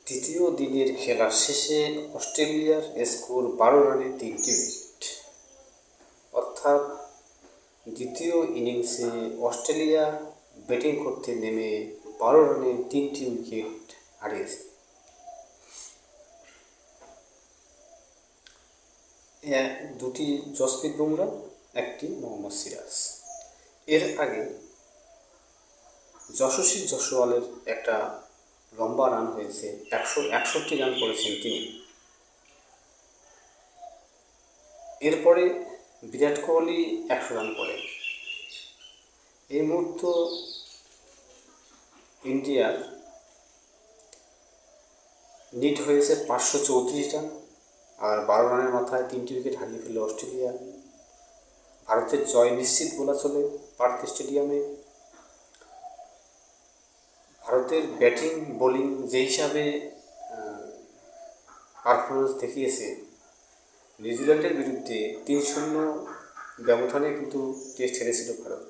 তৃতীয় দিনের খেলা শেষে অস্ট্রেলিয়ার স্কোর 12 রানে 3টি উইকেট। অর্থাৎ দ্বিতীয় ইনিংসে অস্ট্রেলিয়া ব্যাটিং করতে নেমে 12 রানে 3টি উইকেট হারিয়েছে। দুটি জসপ্রীত বুমরা, একটি মোহাম্মদ সিরাজ। এর আগে যশস্বী জয়সওয়ালের একটা লম্বা রান হয়েছে, 161 রান করেছেন তিনি। এরপরে বিরাট কোহলি 100 রান করেন। এই মুহূর্তে ইন্ডিয়ার নিট হয়েছে 534 রান, আর 12 রানের মাথায় 3টি উইকেট হারিয়ে ফেলল অস্ট্রেলিয়া। ভারতের জয় নিশ্চিত বলা চলে পার্থ স্টেডিয়ামে। ভারতের ব্যাটিং বোলিং যে হিসাবে পারফরমেন্স দেখিয়েছে, নিউজিল্যান্ডের বিরুদ্ধে 3-0 ব্যবধানে কিন্তু টেস্ট হেরেছিল ভারত।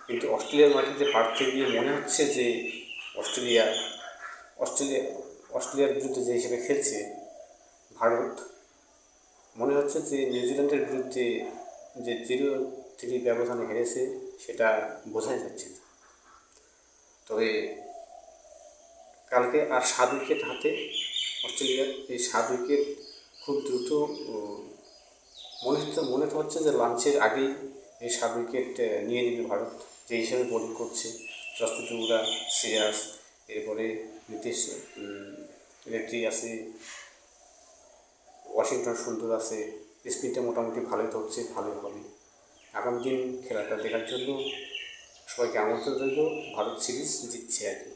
কিন্তু অস্ট্রেলিয়ার মাটিতে পার্থে গিয়ে মনে হচ্ছে যে অস্ট্রেলিয়ার বিরুদ্ধে যে হিসেবে খেলছে ভারত, মনে হচ্ছে যে নিউজিল্যান্ডের বিরুদ্ধে যে 0-3 ব্যবধানে হেরেছে সেটা বোঝাই যাচ্ছে না। তবে কালকে আর 7 উইকেট হাতে অস্ট্রেলিয়ার। এই 7 উইকেট খুব দ্রুত মনে তো হচ্ছে যে লাঞ্চের আগেই এই 7 উইকেট নিয়ে নেবে ভারত, যে হিসাবে বোলিং করছে। জসপ্রীত বুমরা, সিরাজ, এরপরে নীতিশ রেড্ডি আছে, ওয়াশিংটন সুন্দর আছে। স্পিনটা মোটামুটি ভালোই ধরছে, ভালোই হবে। আগামী দিন খেলাটা দেখার জন্য সবাইকে আমন্ত্রণ রইল। ভারত সিরিজ জিতছে আর কি।